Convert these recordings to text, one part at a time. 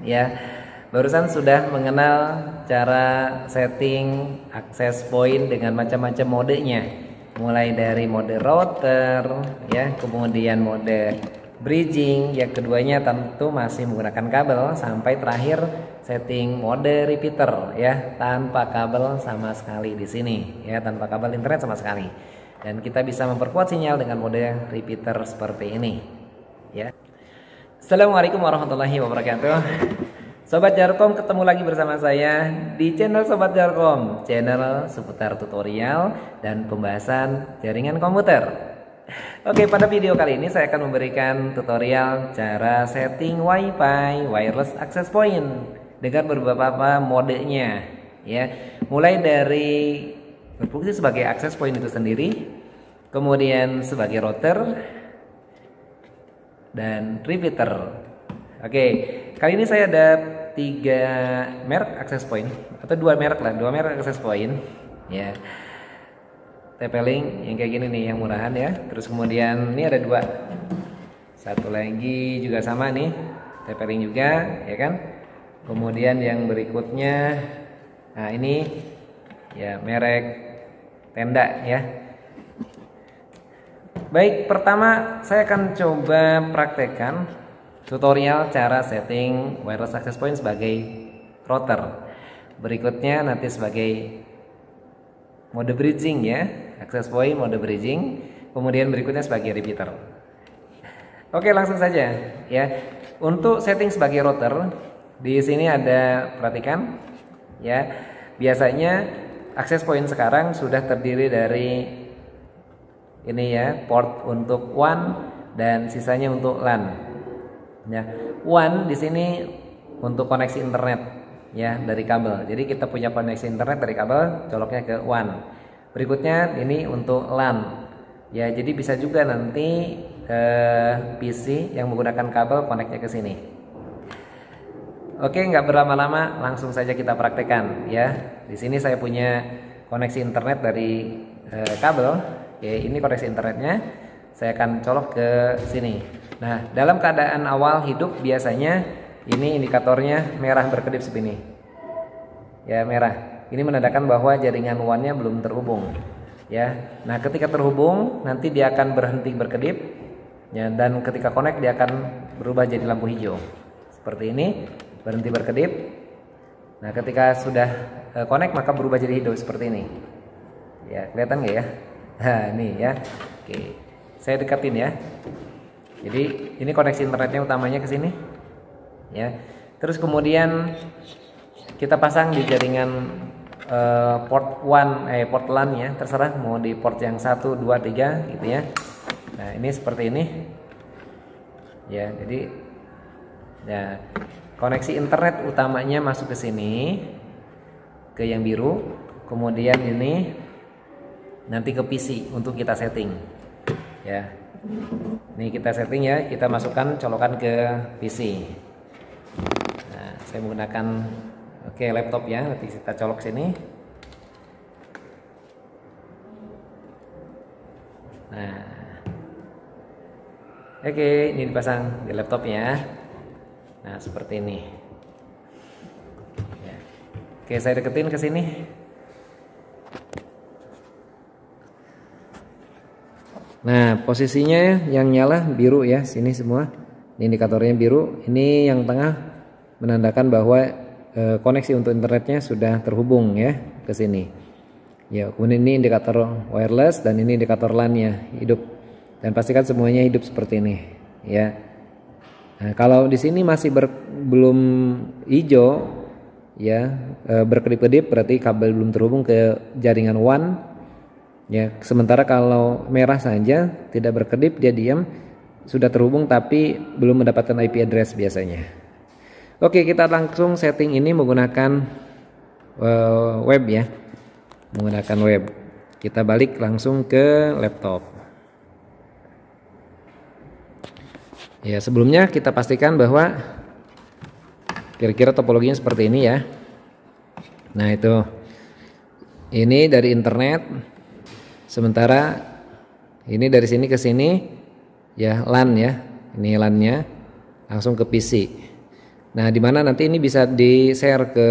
ya. Barusan sudah mengenal cara setting access point dengan macam-macam modenya. Mulai dari mode router ya, kemudian mode bridging, yang keduanya tentu masih menggunakan kabel, sampai terakhir setting mode repeater ya, tanpa kabel sama sekali di sini ya, tanpa kabel internet sama sekali. Dan kita bisa memperkuat sinyal dengan mode repeater seperti ini ya. Assalamualaikum warahmatullahi wabarakatuh. Sobat Jarkom, ketemu lagi bersama saya di channel Sobat Jarkom, channel seputar tutorial dan pembahasan jaringan komputer. Oke, pada video kali ini saya akan memberikan tutorial cara setting WiFi wireless access point dengan beberapa modenya ya. Mulai dari berfungsi sebagai access point itu sendiri, kemudian sebagai router dan repeater. Oke, kali ini saya ada 3 merek access point, atau 2 merek access point ya. TP-Link yang kayak gini nih, yang murahan ya. Terus kemudian ini ada 2, satu lagi juga sama nih, TP-Link juga ya kan. Kemudian yang berikutnya, nah ini ya merek Tenda ya. Baik, pertama saya akan coba praktekkan tutorial cara setting wireless access point sebagai router. Berikutnya nanti sebagai mode bridging ya, access point mode bridging. Kemudian berikutnya sebagai repeater. Oke, langsung saja ya. Untuk setting sebagai router, di sini ada, perhatikan ya. Biasanya access point sekarang sudah terdiri dari ini ya, port untuk WAN dan sisanya untuk LAN. Ya, WAN di sini untuk koneksi internet ya dari kabel. Jadi kita punya koneksi internet dari kabel, coloknya ke WAN. Berikutnya ini untuk LAN. Ya, jadi bisa juga nanti PC yang menggunakan kabel koneknya ke sini. Oke, nggak berlama-lama, langsung saja kita praktekkan ya. Di sini saya punya koneksi internet dari kabel. Oke, ini koneksi internetnya. Saya akan colok ke sini. Nah, dalam keadaan awal hidup biasanya ini indikatornya merah berkedip seperti ini. Ya, merah. Ini menandakan bahwa jaringan WAN-nya belum terhubung. Ya. Nah, ketika terhubung nanti dia akan berhenti berkedip. Ya, dan ketika connect dia akan berubah jadi lampu hijau. Seperti ini, berhenti berkedip. Nah, ketika sudah connect maka berubah jadi hijau seperti ini. Ya, kelihatan nggak ya? Nah, ini ya. Oke. Saya dekatin ya. Jadi ini koneksi internetnya utamanya ke sini. Ya. Terus kemudian kita pasang di jaringan port LAN ya, terserah mau di port yang 1, 2, 3 gitu ya. Nah, ini seperti ini. Ya, jadi ya, koneksi internet utamanya masuk ke sini, ke yang biru. Kemudian ini nanti ke PC untuk kita setting ya. Ini kita setting ya, kita masukkan colokan ke PC. Nah, saya menggunakan laptop ya, nanti kita colok sini. Nah, ini dipasang di laptopnya. Nah, seperti ini ya. Oke, saya deketin ke sini. Nah, posisinya yang nyala biru ya, sini semua. Ini indikatornya biru. Ini yang tengah menandakan bahwa koneksi untuk internetnya sudah terhubung ya ke sini. Ya, kemudian ini indikator wireless dan ini indikator LAN-nya hidup. Dan pastikan semuanya hidup seperti ini ya. Nah, kalau di sini masih belum hijau ya, berkedip-kedip berarti kabel belum terhubung ke jaringan WAN. Ya, sementara kalau merah saja tidak berkedip, dia diam, sudah terhubung tapi belum mendapatkan IP address biasanya. Oke, kita langsung setting ini menggunakan web ya. Menggunakan web. Kita balik langsung ke laptop. Ya, sebelumnya kita pastikan bahwa kira-kira topologinya seperti ini ya. Nah, itu. Ini dari internet. Sementara ini dari sini ke sini ya, LAN ya. Ini LAN-nya langsung ke PC. Nah, di mana nanti ini bisa di-share ke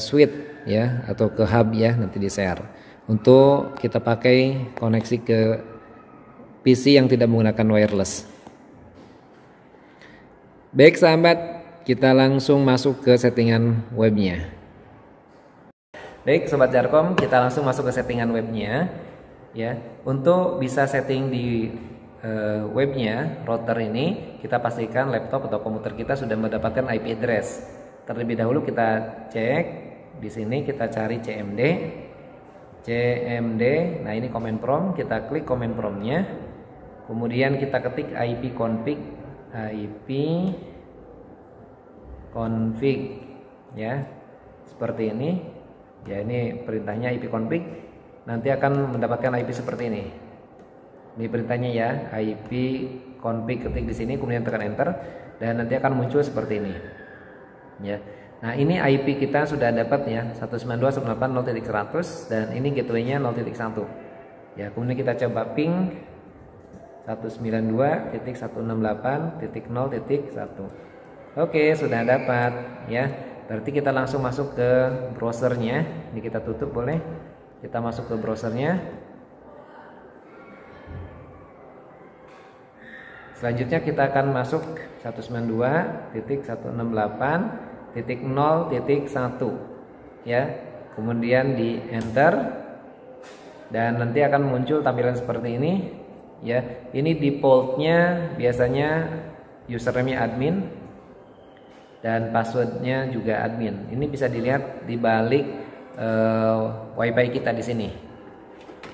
switch ya atau ke hub ya, nanti di-share untuk kita pakai koneksi ke PC yang tidak menggunakan wireless. Baik sahabat, kita langsung masuk ke settingan webnya. Baik Sobat Jarkom, kita langsung masuk ke settingan webnya ya. Untuk bisa setting di webnya, router ini, kita pastikan laptop atau komputer kita sudah mendapatkan IP address. Terlebih dahulu kita cek di sini, kita cari CMD. Nah ini command prompt, kita klik command promptnya, kemudian kita ketik IP config ya, seperti ini. Ya ini perintahnya IP config, nanti akan mendapatkan IP seperti ini. Ini perintahnya ya, IP config, ketik di sini kemudian tekan enter dan nanti akan muncul seperti ini. Ya. Nah, ini IP kita sudah dapat ya, 192.168.0.100 dan ini gateway-nya 0.1. Ya, kemudian kita coba ping 192.168.0.1. Oke, sudah dapat ya. Berarti kita langsung masuk ke browsernya. Ini kita tutup boleh. Kita masuk ke browsernya. Selanjutnya kita akan masuk 192.168.0.1 ya. Kemudian di enter dan nanti akan muncul tampilan seperti ini ya. Ini defaultnya biasanya username-nya admin dan passwordnya juga admin. Ini bisa dilihat di balik WiFi kita di sini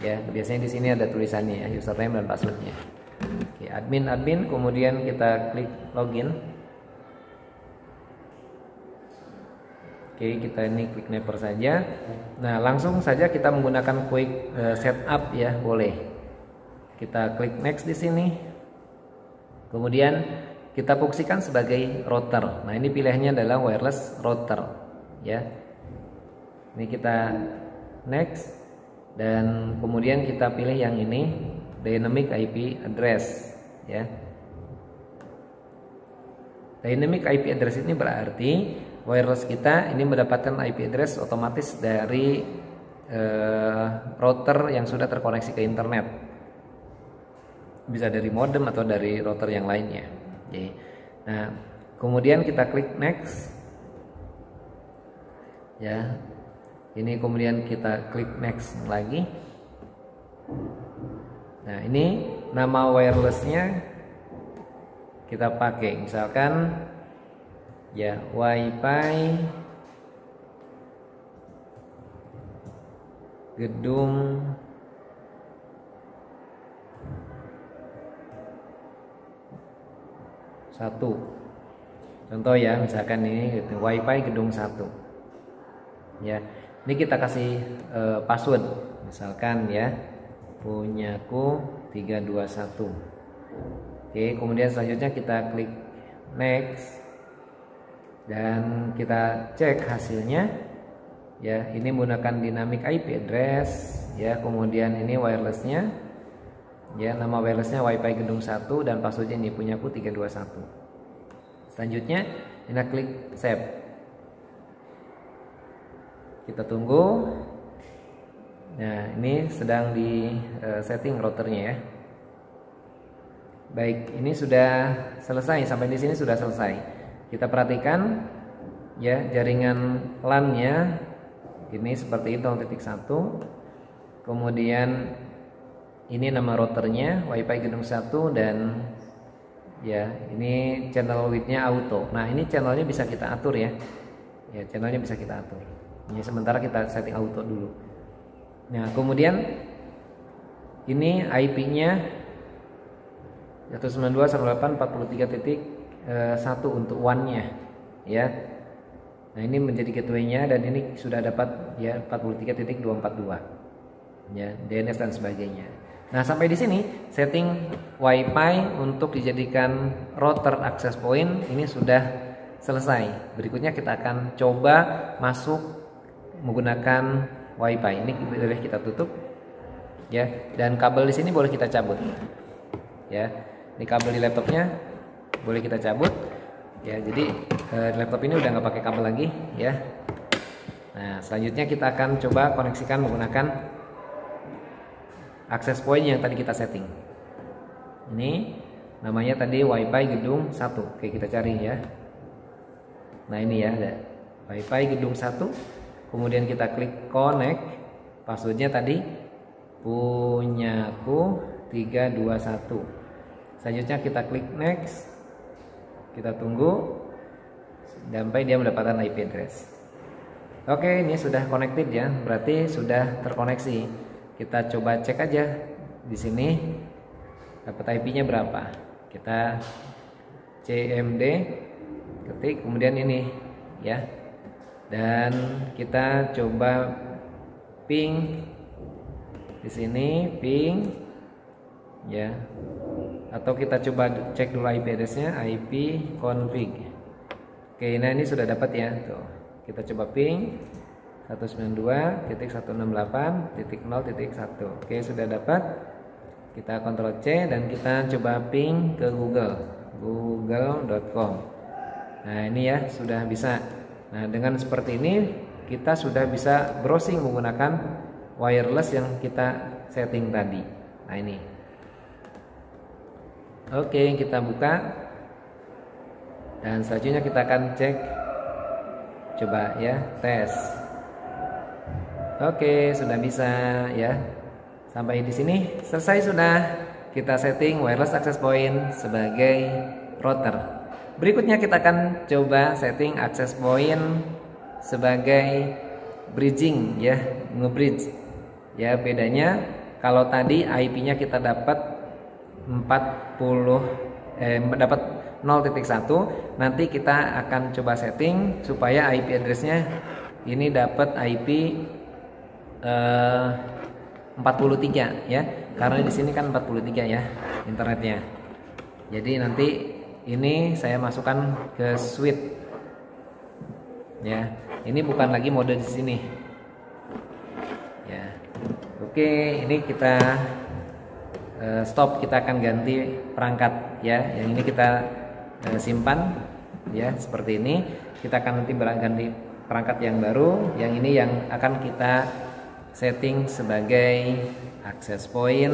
ya. Biasanya di sini ada tulisannya ya, username dan passwordnya. Oke, admin, kemudian kita klik login. Oke, kita ini klik never saja. Nah, langsung saja kita menggunakan quick setup ya, boleh. Kita klik next di sini. Kemudian kita fungsikan sebagai router. Nah, ini pilihannya adalah wireless router ya. Ini kita next dan kemudian kita pilih yang ini, dynamic IP address ya. Dynamic IP address ini berarti wireless kita ini mendapatkan IP address otomatis dari router yang sudah terkoneksi ke internet. Bisa dari modem atau dari router yang lainnya. Oke. Nah, kemudian kita klik next. Ya. Ini kemudian kita klik next lagi. Nah, ini nama wirelessnya kita pakai, misalkan ya WiFi gedung 1. Contoh ya, misalkan ini WiFi gedung 1. Ya, ini kita kasih password, misalkan ya. Punyaku 321. Oke, kemudian selanjutnya kita klik next dan kita cek hasilnya ya. Ini menggunakan dynamic IP address ya, kemudian ini wirelessnya ya, nama wirelessnya WiFi gedung 1 dan passwordnya ini punyaku 321. Selanjutnya kita klik save. Kita tunggu. Nah, ini sedang di setting routernya ya. Baik, ini sudah selesai, sampai di sini sudah selesai. Kita perhatikan ya, jaringan LAN-nya ini seperti itu 0.1. Kemudian ini nama routernya WiFi gedung 1 dan ya, ini channel width-nya auto. Nah, ini channelnya bisa kita atur ya. Ya, channelnya bisa kita atur. Ini sementara kita setting auto dulu. Nah, kemudian ini IP-nya 192.168.43.1 untuk WAN-nya ya. Nah, ini menjadi gateway-nya dan ini sudah dapat ya 43.242 ya, DNS dan sebagainya. Nah, sampai di sini setting WiFi untuk dijadikan router access point ini sudah selesai. Berikutnya kita akan coba masuk menggunakan WiFi. Ini boleh kita tutup ya, dan kabel di sini boleh kita cabut ya. Ini kabel di laptopnya boleh kita cabut. Ya, jadi laptop ini udah nggak pakai kabel lagi ya. Nah, selanjutnya kita akan coba koneksikan menggunakan access point yang tadi kita setting. Ini namanya tadi WiFi gedung 1. Oke, kita cari ya. Nah, ini ya, ada WiFi gedung 1. Kemudian kita klik connect. Passwordnya tadi punyaku 321. Selanjutnya kita klik next. Kita tunggu sampai dia mendapatkan IP address. Oke, ini sudah connected ya, berarti sudah terkoneksi. Kita coba cek aja di sini dapat IP-nya berapa. Kita CMD ketik, kemudian ini ya. Dan kita coba ping di sini, ping ya. Atau kita coba cek dulu IP address-nya, IP config. Oke, nah ini sudah dapat ya. Tuh. Kita coba ping 192.168.0.1. Oke, sudah dapat. Kita Ctrl C dan kita coba ping ke google.com. Nah, ini ya sudah bisa. Nah, dengan seperti ini kita sudah bisa browsing menggunakan wireless yang kita setting tadi. Nah, ini. Oke, kita buka dan selanjutnya kita akan cek, coba ya, tes. Oke, sudah bisa ya. Sampai di sini selesai sudah kita setting wireless access point sebagai router. Berikutnya kita akan coba setting access point sebagai bridging ya, nge-bridge. Ya, bedanya kalau tadi IP-nya kita dapat dapat 0.1, nanti kita akan coba setting supaya IP address-nya ini dapat IP 43 ya, karena di sini kan 43 ya internetnya. Jadi nanti ini saya masukkan ke suite ya, ini bukan lagi mode di sini ya. Oke, ini kita stop, kita akan ganti perangkat ya. Yang ini kita simpan ya seperti ini. Kita akan nanti ganti perangkat yang baru. Yang ini yang akan kita setting sebagai access point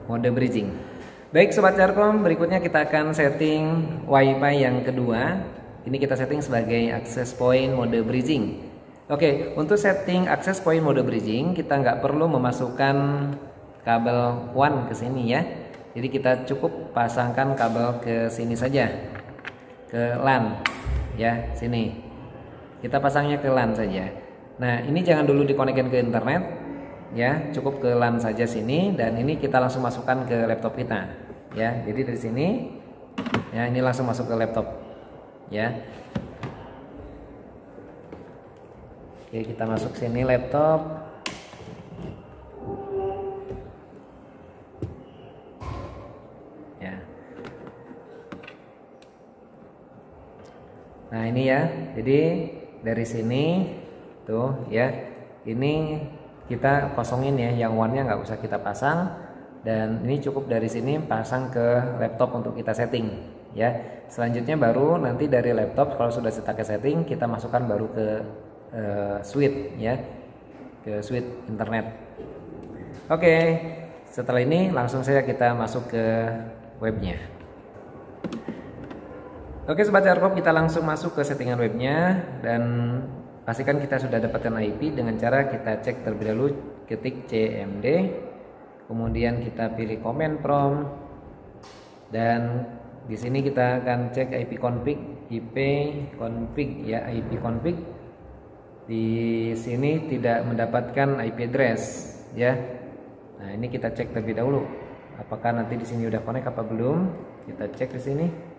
mode bridging. Baik Sobat Jarkom, berikutnya kita akan setting WiFi yang kedua. Ini kita setting sebagai access point mode bridging. Oke, untuk setting access point mode bridging kita nggak perlu memasukkan kabel WAN ke sini ya. Jadi kita cukup pasangkan kabel ke sini saja, ke LAN ya, sini. Kita pasangnya ke LAN saja. Nah, ini jangan dulu dikonekkan ke internet ya, cukup ke LAN saja sini, dan ini kita langsung masukkan ke laptop kita ya. Jadi dari sini ya, ini langsung masuk ke laptop ya. Oke, kita masuk sini laptop. Nah, ini ya. Jadi dari sini tuh ya, ini kita kosongin ya, yang one-nya nggak usah kita pasang, dan ini cukup dari sini pasang ke laptop untuk kita setting ya. Selanjutnya baru nanti dari laptop kalau sudah kita setting, kita masukkan baru ke suite ya, ke suite internet. Oke, setelah ini langsung saja kita masuk ke webnya. Oke Sobat Jarkom, kita langsung masuk ke settingan webnya, dan pastikan kita sudah dapatkan IP dengan cara kita cek terlebih dahulu, ketik CMD, kemudian kita pilih command prompt, dan di sini kita akan cek IP config ya, IP config. Di sini tidak mendapatkan IP address ya. Nah, ini kita cek terlebih dahulu apakah nanti di sini udah connect apa belum. Kita cek di sini.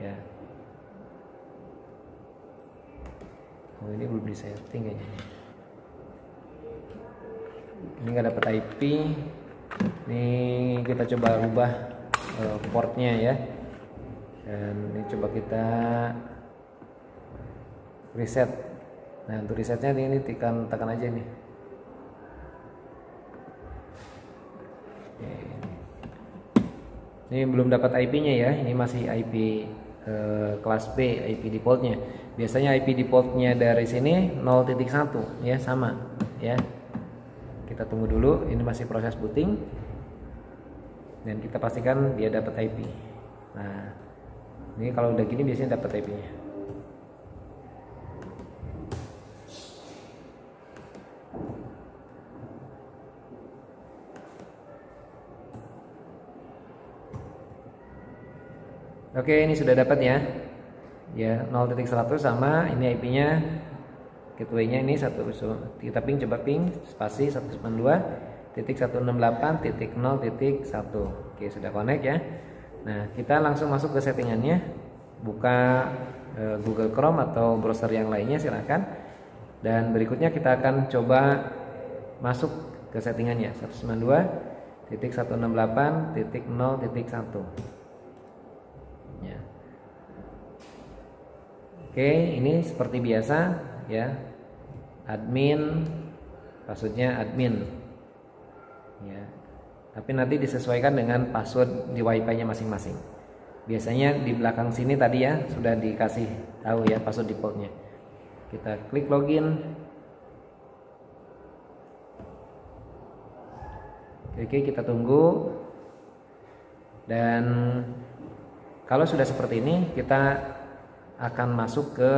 Ya. Oh, ini belum di setting kayaknya. Ini nggak dapat IP. Ini kita coba rubah portnya ya. Dan ini coba kita reset. Nah, untuk resetnya ini tekan aja nih. Oke. Ini belum dapat IP-nya ya. Ini masih IP kelas B, IP defaultnya. Biasanya IP defaultnya dari sini 0.1 ya, sama ya. Kita tunggu dulu, ini masih proses booting dan kita pastikan dia dapat IP. Nah, ini kalau udah gini biasanya dapat IP-nya. Oke, ini sudah dapat ya. Ya, 0.1 sama ini IP-nya. Gateway-nya ini kita coba ping spasi 192.168.0.1. Oke, sudah connect ya. Nah, kita langsung masuk ke settingannya. Buka Google Chrome atau browser yang lainnya silahkan. Dan berikutnya kita akan coba masuk ke settingannya 192.168.0.1. Ya. Oke, ini seperti biasa ya, admin, passwordnya admin ya, tapi nanti disesuaikan dengan password di wifi-nya masing-masing. Biasanya di belakang sini tadi ya sudah dikasih tahu ya password defaultnya. Kita klik login. Oke, kita tunggu. Dan kalau sudah seperti ini, kita akan masuk ke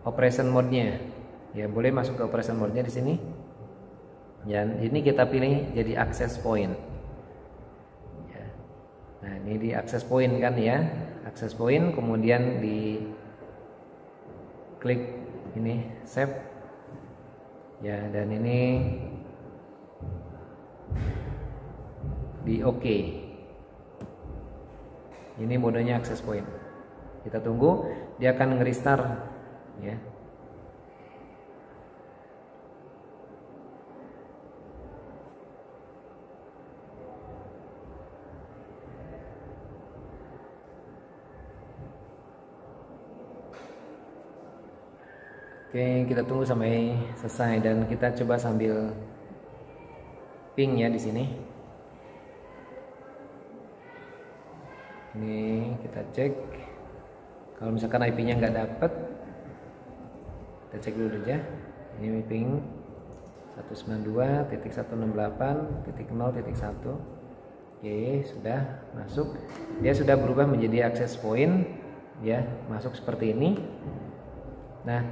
operation mode-nya. Ya, boleh masuk ke operation mode-nya di sini. Dan ini kita pilih jadi access point. Ya. Nah, ini di access point kan ya. Access point, kemudian di klik ini save. Ya, dan ini di OK. Ini modenya access point. Kita tunggu, dia akan nge-restart ya. Oke, kita tunggu sampai selesai dan kita coba sambil ping ya di sini. Ini kita cek. Kalau misalkan IP-nya nggak dapet, kita cek dulu aja. Ini ping 192.168.0.1. Oke, sudah masuk. Dia sudah berubah menjadi access point ya, masuk seperti ini. Nah,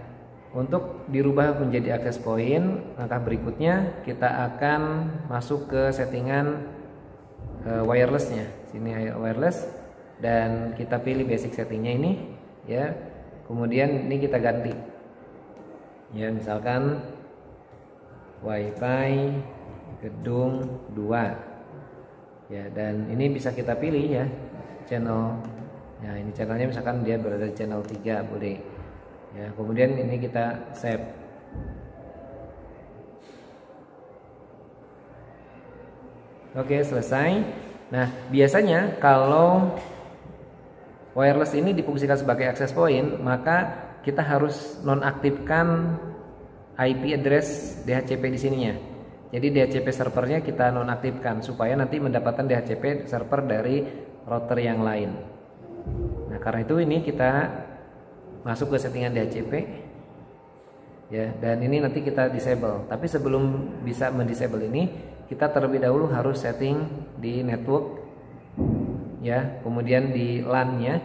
untuk dirubah menjadi access point, langkah berikutnya kita akan masuk ke settingan wirelessnya. Sini wireless dan kita pilih basic settingnya ini ya. Kemudian ini kita ganti. Ya, misalkan WiFi gedung 2. Ya, dan ini bisa kita pilih ya channel. Nah, ini channelnya misalkan dia berada di channel 3 boleh. Ya, kemudian ini kita save. Oke, selesai. Nah, biasanya kalau wireless ini difungsikan sebagai access point, maka kita harus nonaktifkan IP address DHCP di sininya. Jadi DHCP servernya kita nonaktifkan supaya nanti mendapatkan DHCP server dari router yang lain. Nah, karena itu ini kita masuk ke settingan DHCP ya, dan ini nanti kita disable. Tapi sebelum bisa mendisable ini, kita terlebih dahulu harus setting di network ya, kemudian di LAN-nya.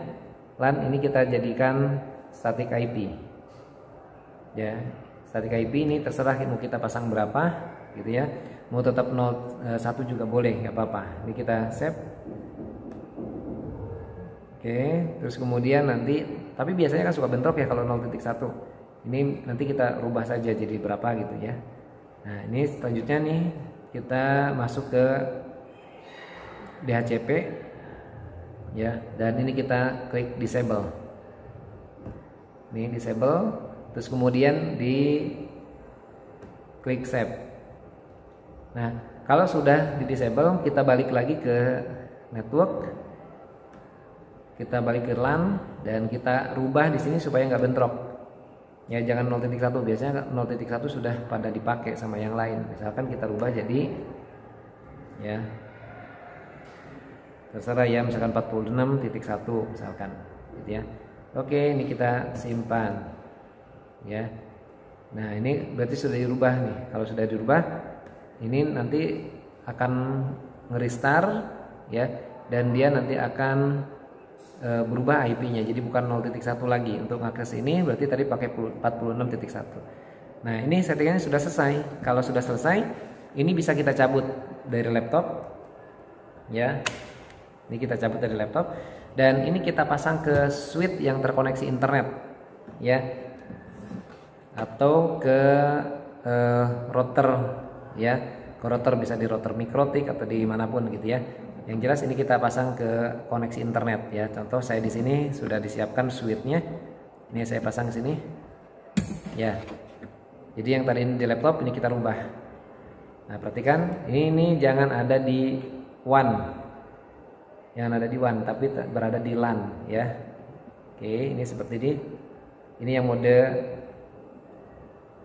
LAN ini kita jadikan static IP ya. Static IP ini terserah mau kita pasang berapa gitu ya, mau tetap 01 juga boleh, nggak apa-apa. Ini kita save. Oke, terus kemudian nanti, tapi biasanya kan suka bentrok ya kalau 0.1. Ini nanti kita rubah saja jadi berapa gitu ya. Nah, ini selanjutnya nih kita masuk ke DHCP ya, dan ini kita klik disable. Ini disable, terus kemudian di klik save. Nah, kalau sudah di disable, kita balik lagi ke network, kita balik ke LAN dan kita rubah di sini supaya nggak bentrok. Ya, jangan 0.1, biasanya 0.1 sudah pada dipakai sama yang lain. Misalkan kita rubah jadi ya terserah ya, misalkan 46.1 misalkan gitu ya. Oke, ini kita simpan ya. Nah, ini berarti sudah dirubah nih. Kalau sudah dirubah, ini nanti akan nge-restart ya, dan dia nanti akan berubah IP-nya. Jadi bukan 0.1 lagi. Untuk akses ini berarti tadi pakai 46.1. Nah, ini settingannya sudah selesai. Kalau sudah selesai, ini bisa kita cabut dari laptop ya. Ini kita cabut dari laptop, dan ini kita pasang ke switch yang terkoneksi internet ya, atau ke router ya. Ke router, bisa di router Mikrotik atau di manapun gitu ya. Yang jelas ini kita pasang ke koneksi internet ya. Contoh saya di sini sudah disiapkan switchnya. Ini saya pasang ke sini ya. Jadi yang tadi ini di laptop, ini kita rubah. Nah, perhatikan ini jangan ada di WAN, jangan ada di WAN, tapi berada di LAN ya. Oke, ini seperti ini. Ini yang mode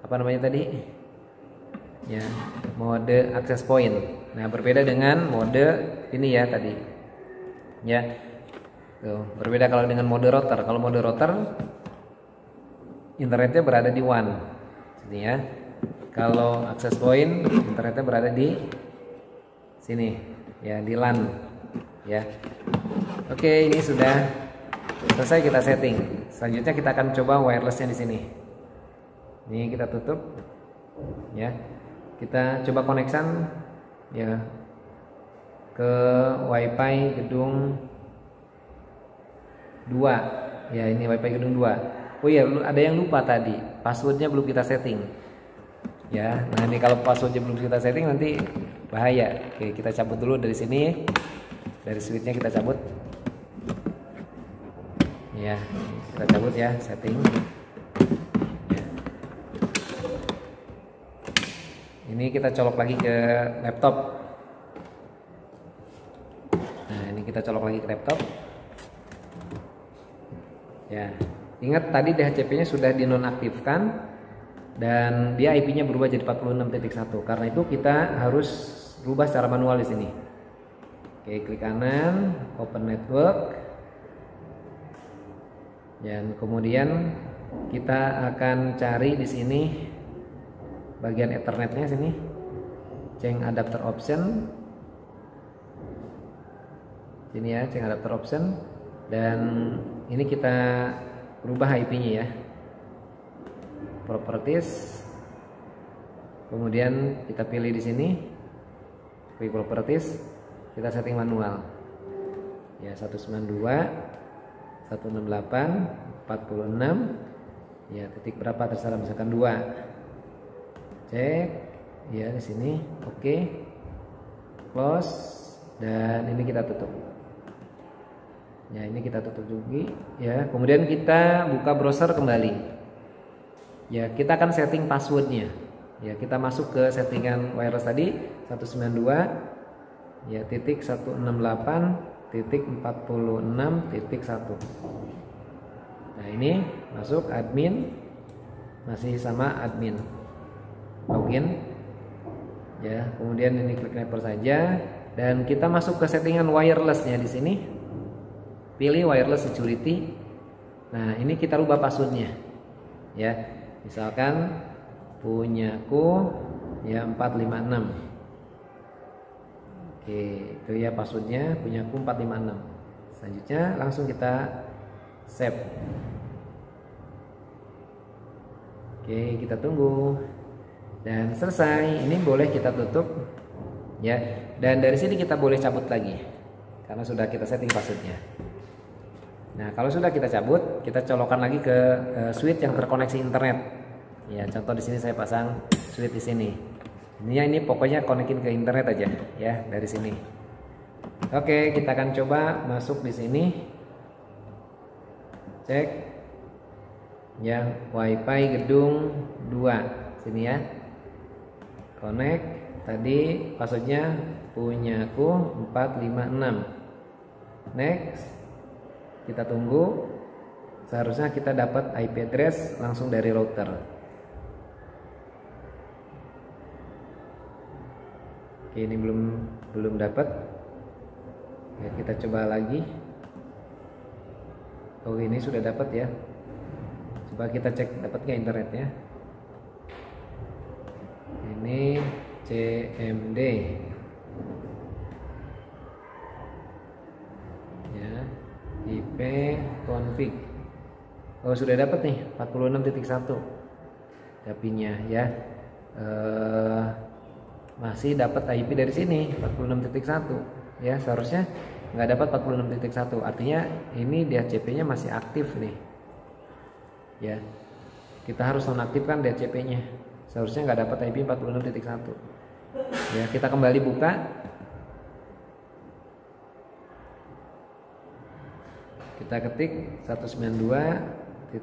apa namanya tadi ya, mode access point. Nah, berbeda dengan mode ini ya tadi ya. Tuh, berbeda kalau dengan mode router. Kalau mode router internetnya berada di WAN sini ya. Kalau access point internetnya berada di sini ya, di LAN ya. Oke, ini sudah selesai kita setting. Selanjutnya kita akan coba wirelessnya di sini. Ini kita tutup ya. Kita coba koneksan ya ke WiFi gedung 2 ya. Ini WiFi gedung 2. Oh iya, ada yang lupa tadi, passwordnya belum kita setting ya. Nah, ini kalau passwordnya belum kita setting nanti bahaya. Oke, kita cabut dulu dari sini, dari switchnya kita cabut ya. Kita cabut ya, setting ya. Ini kita colok lagi ke laptop. Nah, ini kita colok lagi ke laptop ya. Ingat tadi DHCP-nya sudah dinonaktifkan dan dia IP-nya berubah jadi 46.1. Karena itu kita harus rubah secara manual di sini. Oke, klik kanan, open network. Dan kemudian kita akan cari di sini bagian Ethernetnya sini. Change adapter option. Sini ya, change adapter option, dan ini kita rubah IP-nya ya. Properties. Kemudian kita pilih di sini. Pilih properties, kita setting manual. Ya, 192 168 46 ya, titik berapa terserah, misalkan 2. Cek ya di sini. Oke. Close, dan ini kita tutup. Ya, ini kita tutup juga ya. Kemudian kita buka browser kembali. Ya, kita akan setting passwordnya. Ya, kita masuk ke settingan wireless tadi 192 ya titik 168 titik 46 titik 1. Nah, ini masuk admin, masih sama admin, login ya. Kemudian ini klik network saja, dan kita masuk ke settingan wirelessnya di sini. Pilih wireless security. Nah, ini kita rubah passwordnya ya. Misalkan punyaku ya 456. Oke, itu ya passwordnya, punyaku 456. Selanjutnya langsung kita save. Oke, kita tunggu. Dan selesai. Ini boleh kita tutup ya. Dan dari sini kita boleh cabut lagi karena sudah kita setting passwordnya. Nah, kalau sudah kita cabut, kita colokan lagi ke switch yang terkoneksi internet. Ya, contoh di sini saya pasang switch di sini. Ini pokoknya konekin ke internet aja ya dari sini. Oke, kita akan coba masuk di sini. Cek ya, WiFi gedung 2 sini ya. Connect. Tadi passwordnya punyaku 456. Next. Kita tunggu. Seharusnya kita dapat IP address langsung dari router. Oke, ini belum dapat. Ya, kita coba lagi. Oh, ini sudah dapat ya. Coba kita cek dapat nggak internetnya. Ini CMD ya, IP config. Oh, sudah dapat nih 46.1 tapi-nya ya. Masih dapat IP dari sini 46.1 ya, seharusnya nggak dapat 46.1, artinya ini DHCP-nya masih aktif nih ya. Kita harus nonaktifkan DHCP-nya, seharusnya nggak dapat IP 46.1 ya. Kita kembali buka, kita ketik 192.168.46.1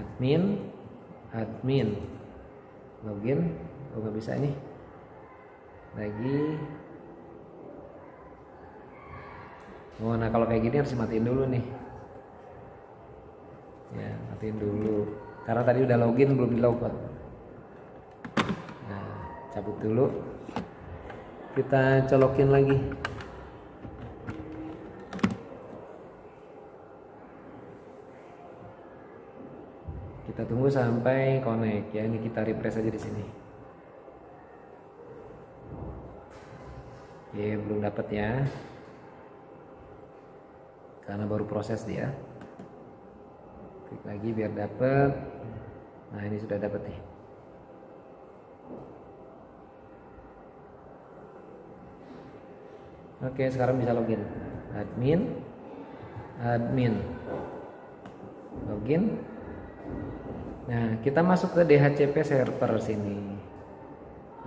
admin login. Oh, nggak bisa ini lagi. Oh, nah kalau kayak gini harus matiin dulu nih ya, matiin dulu karena tadi udah login belum di logout. Nah, cabut dulu, kita colokin lagi. Kita tunggu sampai connect ya. Ini kita refresh aja di sini. Oke, belum dapat ya. Karena baru proses dia. Klik lagi biar dapat. Nah, ini sudah dapat nih. Oke, sekarang bisa login. Admin. Login. Nah, kita masuk ke DHCP server sini.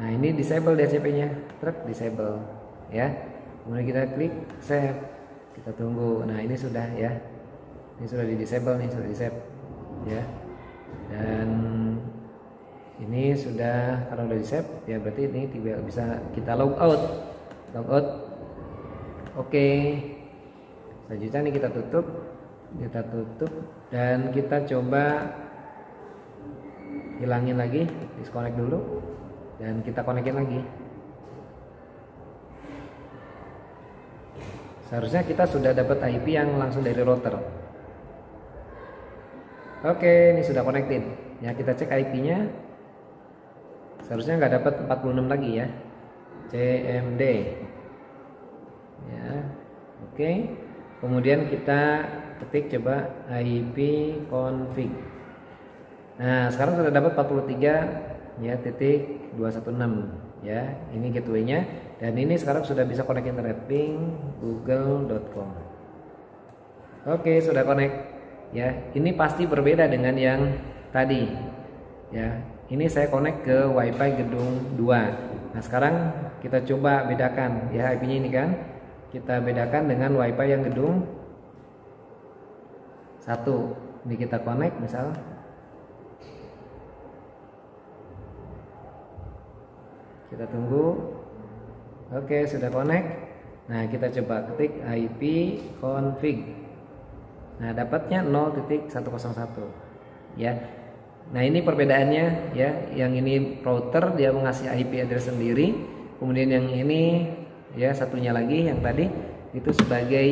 Nah, ini disable DHCP-nya, disable ya. Kemudian kita klik save, kita tunggu. Nah, ini sudah ya, ini sudah di disable nih, sudah di save ya. Dan ini sudah, karena udah di save ya, berarti ini bisa kita log out. Oke. Selanjutnya nih kita tutup dan kita coba hilangin lagi, disconnect dulu dan kita konekin lagi. Seharusnya kita sudah dapat IP yang langsung dari router. Oke, ini sudah connected ya. Kita cek IP-nya, seharusnya nggak dapat 46 lagi ya, CMD ya. Oke, kemudian kita ketik coba IP config. Nah, sekarang sudah dapat 43 ya, titik 216 ya. Ini gateway-nya dan ini sekarang sudah bisa connect internet ping google.com. Oke, sudah connect ya. Ini pasti berbeda dengan yang tadi ya. Ini saya connect ke WiFi gedung 2. Nah, sekarang kita coba bedakan ya, IP-nya ini kan. Kita bedakan dengan WiFi yang gedung 1. Ini kita connect misal. Kita tunggu. Oke, sudah connect. Nah, kita coba ketik IP config. Nah, dapatnya 0.101 ya. Nah, ini perbedaannya ya. Yang ini router dia mengasih IP address sendiri. Kemudian yang ini ya, satunya lagi yang tadi itu sebagai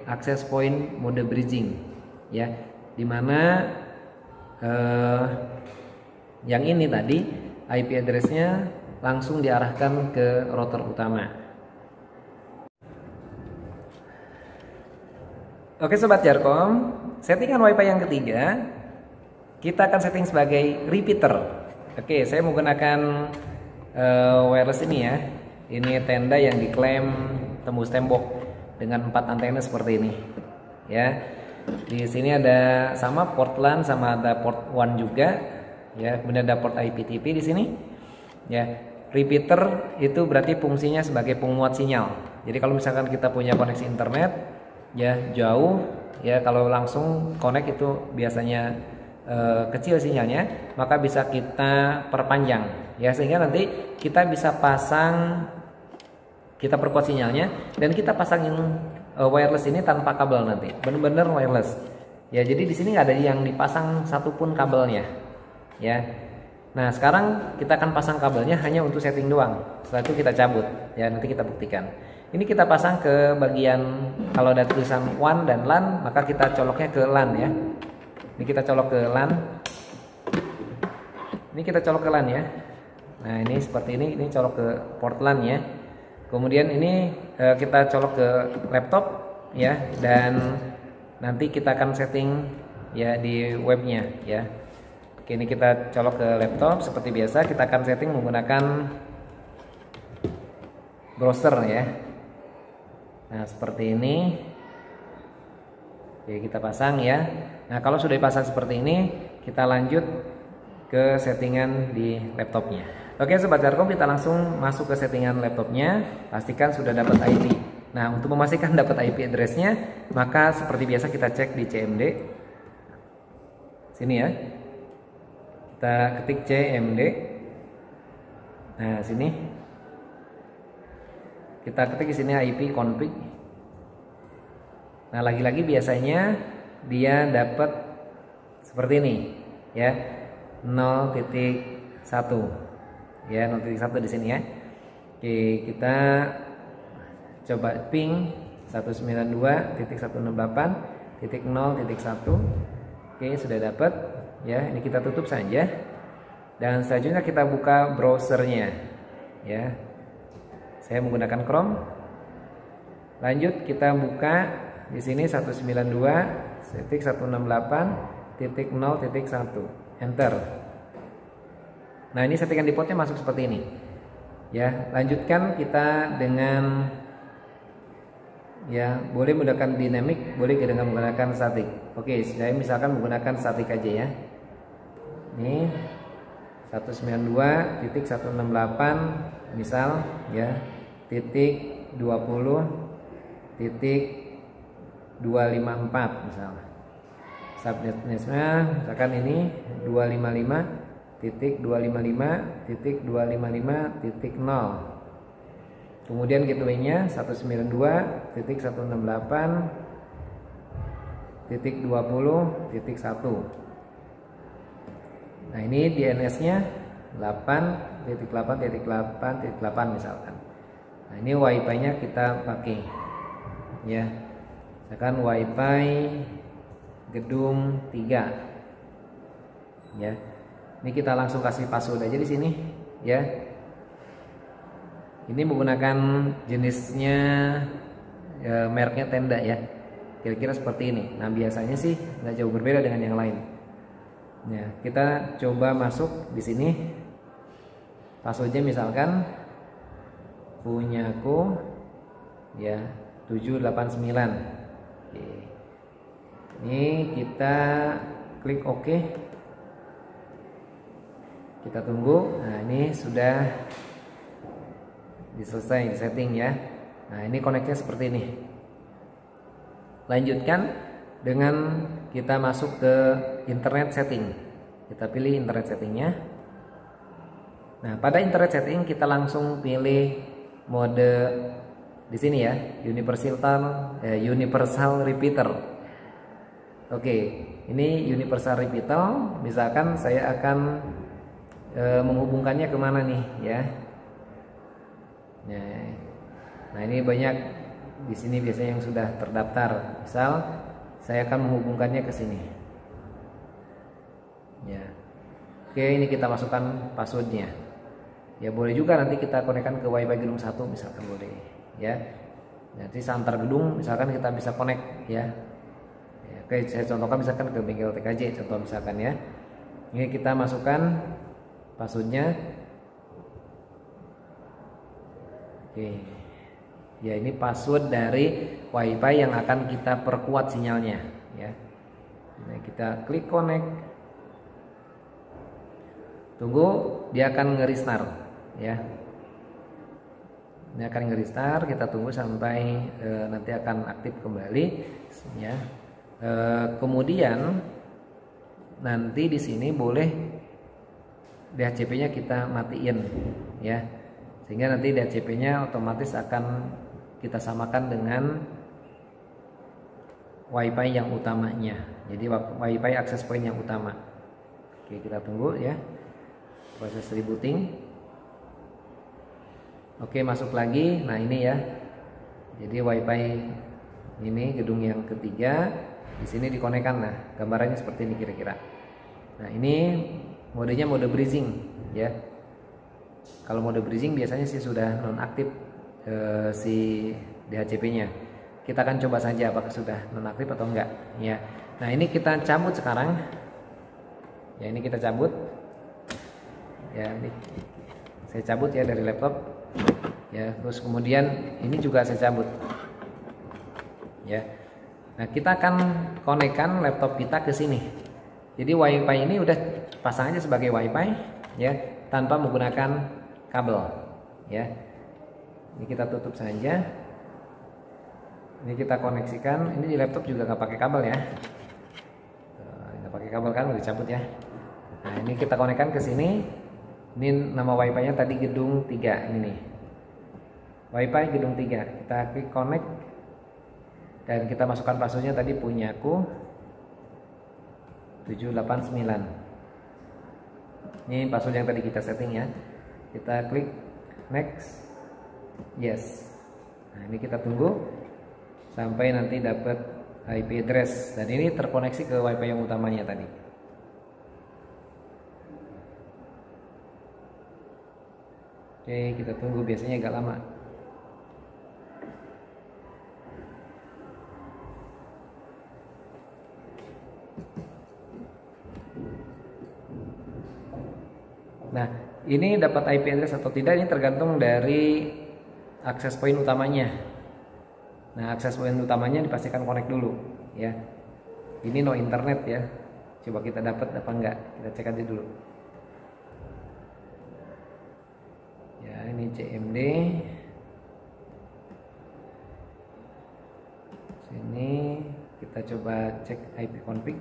access point mode bridging ya. Dimana yang ini tadi IP addressnya langsung diarahkan ke router utama. Oke Sobat Jarkom, settingan WiFi yang ketiga kita akan setting sebagai repeater. Oke, saya menggunakan wireless ini ya. Ini tenda yang diklaim tembus tembok dengan 4 antena seperti ini ya. Di sini ada sama port LAN sama ada port WAN juga ya. Kemudian ada port IPTV di sini ya. Repeater itu berarti fungsinya sebagai penguat sinyal. Jadi kalau misalkan kita punya koneksi internet ya jauh ya, kalau langsung connect itu biasanya kecil sinyalnya, maka bisa kita perpanjang ya, sehingga nanti kita bisa pasang, kita perkuat sinyalnya dan kita pasangin wireless ini tanpa kabel nanti, bener-bener wireless ya. Jadi di sini nggak ada yang dipasang satupun kabelnya ya. Nah, sekarang kita akan pasang kabelnya hanya untuk setting doang. Setelah itu kita cabut, ya nanti kita buktikan. Ini kita pasang ke bagian, kalau ada tulisan WAN dan LAN, maka kita coloknya ke LAN ya. Ini kita colok ke LAN. Ini kita colok ke LAN ya. Nah, ini seperti ini colok ke port LAN ya. Kemudian ini kita colok ke laptop ya, dan nanti kita akan setting ya di webnya ya. Oke, ini kita colok ke laptop seperti biasa. Kita akan setting menggunakan browser ya. Nah, seperti ini. Oke, kita pasang ya. Nah, kalau sudah dipasang seperti ini, kita lanjut ke settingan di laptopnya. Oke, Sobat Jarkom, kita langsung masuk ke settingan laptopnya. Pastikan sudah dapat IP. Nah, untuk memastikan dapat IP addressnya, maka seperti biasa kita cek di CMD. Sini ya. Kita ketik CMD. Nah, sini. Kita ketik di sini IP config. Nah, lagi-lagi biasanya dia dapat seperti ini, ya. 0.1. Ya, 0.1 di sini ya. Oke, kita coba ping 192.168.0.1. Oke, sudah dapat. Ya, ini kita tutup saja. Dan selanjutnya kita buka browsernya. Ya. Saya menggunakan Chrome. Lanjut kita buka di sini 192.168.0.1. Enter. Nah, ini settingan defaultnya masuk seperti ini. Ya, lanjutkan kita dengan ya, boleh menggunakan dynamic, boleh dengan menggunakan static. Oke, saya misalkan menggunakan static aja ya. Ini 192.168 misal ya, titik 20.254 misalnya. Subnetnya misalkan ini 255.255.255.0. Kemudian gateway-nya 192.168.20.1. Nah, ini DNS-nya 8.8.8.8 misalkan. Nah, ini WiFi-nya kita pakai. Ya. Misalkan WiFi gedung 3. Ya. Ini kita langsung kasih password aja di sini, ya. Ini menggunakan jenisnya mereknya Tenda ya. Kira-kira seperti ini. Nah, biasanya sih nggak jauh berbeda dengan yang lain. Ya, kita coba masuk di sini. Passwordnya misalkan punyaku ya 789. Oke. Ini kita klik OK. Kita tunggu. Nah, ini sudah diselesai setting ya. Nah, ini connect-nya seperti ini. Lanjutkan dengan kita masuk ke internet setting. Kita pilih internet settingnya. Nah, pada internet setting kita langsung pilih mode di sini ya, universal repeater. Oke, ini universal repeater. Misalkan saya akan menghubungkannya kemana nih ya. Nah, ini banyak di sini biasanya yang sudah terdaftar. Misal saya akan menghubungkannya ke sini. Ya. Oke, ini kita masukkan passwordnya. Ya, boleh juga nanti kita konekkan ke WiFi gedung 1 misalkan, boleh ya. Nanti seantar gedung misalkan kita bisa connect ya. Oke, saya contohkan misalkan ke bengkel TKJ contoh misalkan ya. Ini kita masukkan passwordnya. Oke. Ya, ini password dari WiFi yang akan kita perkuat sinyalnya ya. Nah, kita klik connect. Tunggu, dia akan nge-restart ya. Ini akan nge-restart, kita tunggu sampai nanti akan aktif kembali ya. Kemudian nanti di sini boleh DHCP-nya kita matiin ya. Sehingga nanti DHCP-nya otomatis akan kita samakan dengan WiFi yang utamanya. Jadi WiFi access point yang utama. Oke, kita tunggu ya. proses rebooting. Oke, masuk lagi. Nah ini ya, jadi WiFi ini gedung yang ketiga, di sini dikonekkan. Nah gambarannya seperti ini kira-kira. Nah ini modenya mode bridging ya. Kalau mode bridging biasanya sih sudah nonaktif si DHCP-nya. Kita akan coba saja apakah sudah nonaktif atau enggak ya. Nah ini kita cabut sekarang. Ya ini kita cabut. Ya ini saya cabut ya dari laptop. Ya terus kemudian ini juga saya cabut. Ya. Nah kita akan konekkan laptop kita ke sini. Jadi WiFi ini udah pasang aja sebagai WiFi ya, tanpa menggunakan kabel ya. Ini kita tutup saja. Ini kita koneksikan. Ini di laptop juga nggak pakai kabel ya. Nggak pakai kabel kan, udah cabut ya. Nah ini kita konekkan ke sini. Ini nama WiFi-nya tadi gedung 3 ini nih. WiFi gedung 3. Kita klik connect dan kita masukkan passwordnya tadi punyaku 789. Ini password yang tadi kita setting ya. Kita klik next, yes. Nah ini kita tunggu sampai nanti dapat IP address dan ini terkoneksi ke WiFi yang utamanya tadi. Oke, kita tunggu, biasanya agak lama. Nah, ini dapat IP address atau tidak ini tergantung dari akses point utamanya. Nah, akses point utamanya dipastikan connect dulu ya. Ini no internet ya. Coba kita dapat apa enggak? Kita cek aja dulu. Ya, ini CMD. Sini kita coba cek IP config.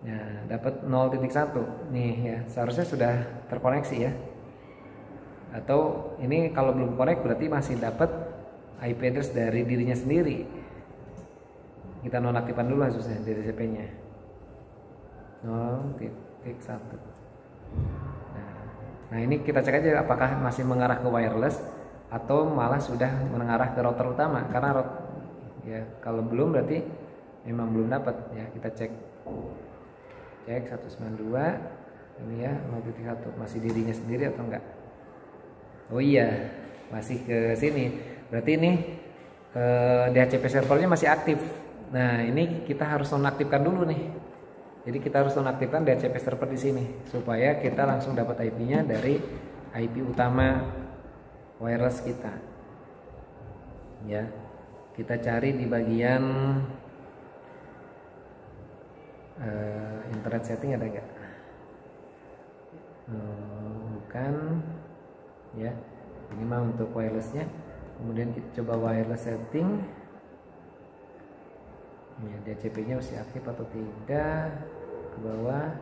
Nah, dapat 0.1 nih ya. Seharusnya sudah terkoneksi ya. Atau ini kalau belum connect berarti masih dapat IP address dari dirinya sendiri. Kita nonaktifkan dulu khususnya DHCP-nya 0.1. Nah ini kita cek aja apakah masih mengarah ke wireless atau malah sudah mengarah ke router utama. Karena ya kalau belum berarti memang belum dapat ya. Kita cek 192 ini ya 0.1 masih dirinya sendiri atau enggak. Oh iya, masih ke sini. Berarti ini DHCP servernya masih aktif. Nah, ini kita harus nonaktifkan dulu nih. Jadi kita harus nonaktifkan DHCP server di sini supaya kita langsung dapat IP-nya dari IP utama wireless kita. Ya. Kita cari di bagian internet setting ada enggak? Bukan. Ya, ini mah untuk wirelessnya. Kemudian kita coba wireless setting. Ya, DHCP-nya masih aktif atau tidak? Ke bawah.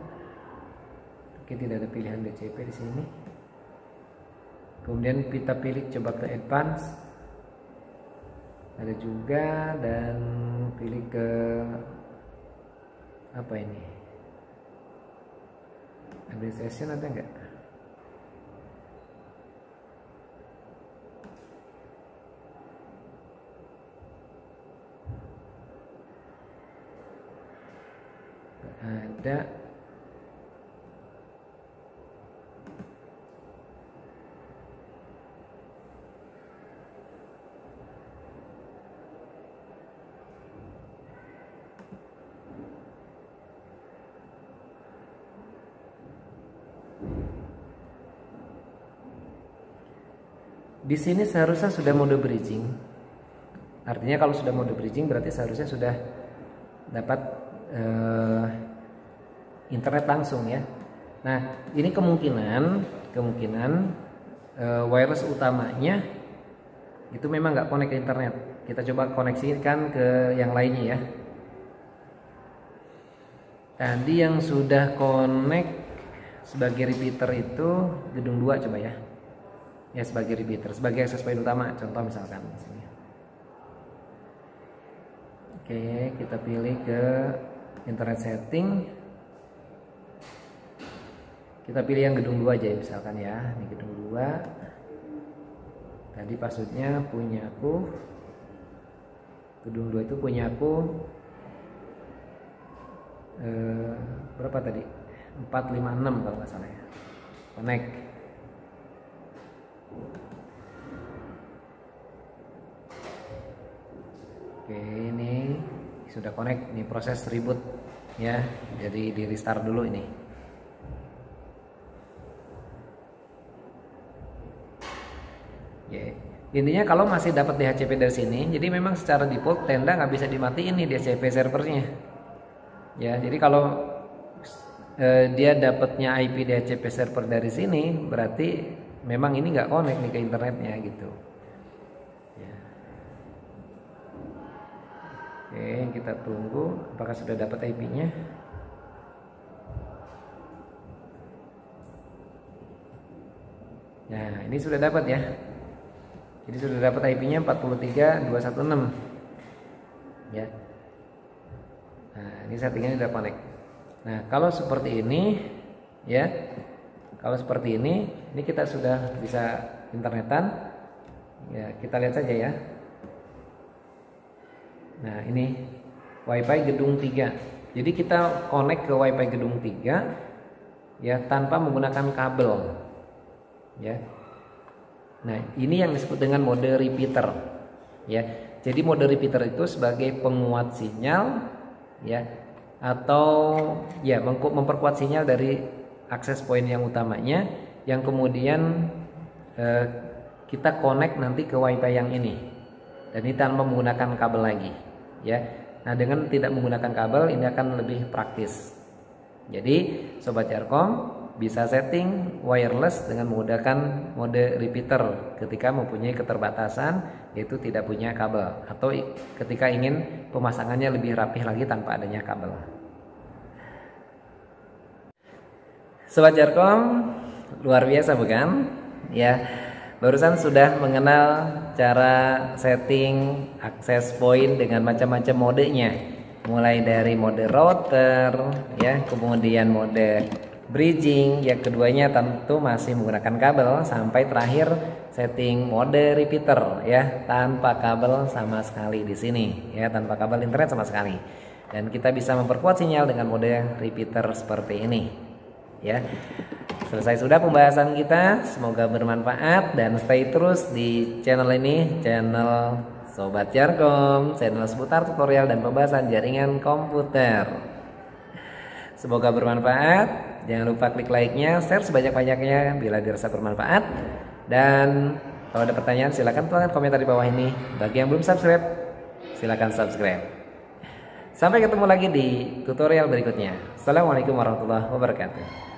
Oke, tidak ada pilihan DHCP di sini. Kemudian kita pilih coba ke advance. Ada juga dan pilih ke apa ini? Administration ada enggak? Ada. Di sini seharusnya sudah mode bridging. Artinya kalau sudah mode bridging berarti seharusnya sudah dapat internet langsung ya. Nah, ini kemungkinan wireless utamanya itu memang nggak connect ke internet. Kita coba koneksikan ke yang lainnya ya. Tadi yang sudah connect sebagai repeater itu gedung 2 coba ya. Ya sebagai repeater, sebagai access point utama. Contoh misalkan di sini. Oke, kita pilih ke internet setting. Kita pilih yang gedung 2 aja ya, misalkan ya. Ini gedung 2. Tadi passwordnya punya aku. Gedung 2 itu punya aku. Berapa tadi? 456 kalau nggak salah ya. Connect. Oke, ini sudah connect. Ini proses reboot ya. Jadi di restart dulu ini. Ya. Intinya kalau masih dapat DHCP dari sini, jadi memang secara default tenda nggak bisa dimatiin nih DHCP servernya. Ya, jadi kalau dia dapatnya IP DHCP server dari sini, berarti memang ini nggak connect nih ke internetnya gitu. Ya. Oke, kita tunggu apakah sudah dapat IP-nya. Nah, ini sudah dapat ya. Jadi sudah dapat IP-nya 43216. Ya. Nah, ini settingannya sudah connect. Nah, kalau seperti ini ya. Kalau seperti ini kita sudah bisa internetan. Ya, kita lihat saja ya. Nah, ini WiFi gedung 3. Jadi kita connect ke WiFi gedung 3 ya tanpa menggunakan kabel. Ya. Nah, ini yang disebut dengan mode repeater. Ya. Jadi mode repeater itu sebagai penguat sinyal ya, atau ya memperkuat sinyal dari akses point yang utamanya yang kemudian kita connect nanti ke WiFi yang ini. Dan ini tanpa menggunakan kabel lagi ya. Nah, dengan tidak menggunakan kabel ini akan lebih praktis. Jadi Sobat Jarkom bisa setting wireless dengan menggunakan mode repeater ketika mempunyai keterbatasan, yaitu tidak punya kabel, atau ketika ingin pemasangannya lebih rapih lagi tanpa adanya kabel. Sobat Jarkom, luar biasa bukan? Ya, barusan sudah mengenal cara setting akses point dengan macam-macam modenya, mulai dari mode router ya, kemudian mode bridging, yang keduanya tentu masih menggunakan kabel, sampai terakhir setting mode repeater ya, tanpa kabel sama sekali di sini ya, tanpa kabel internet sama sekali. Dan kita bisa memperkuat sinyal dengan mode repeater seperti ini ya. Selesai sudah pembahasan kita, semoga bermanfaat dan stay terus di channel ini, channel Sobat Jarkom, channel seputar tutorial dan pembahasan jaringan komputer. Semoga bermanfaat. Jangan lupa klik like-nya, share sebanyak-banyaknya bila dirasa bermanfaat. Dan kalau ada pertanyaan silahkan tuangkan komentar di bawah ini. Bagi yang belum subscribe, silahkan subscribe. Sampai ketemu lagi di tutorial berikutnya. Assalamualaikum warahmatullahi wabarakatuh.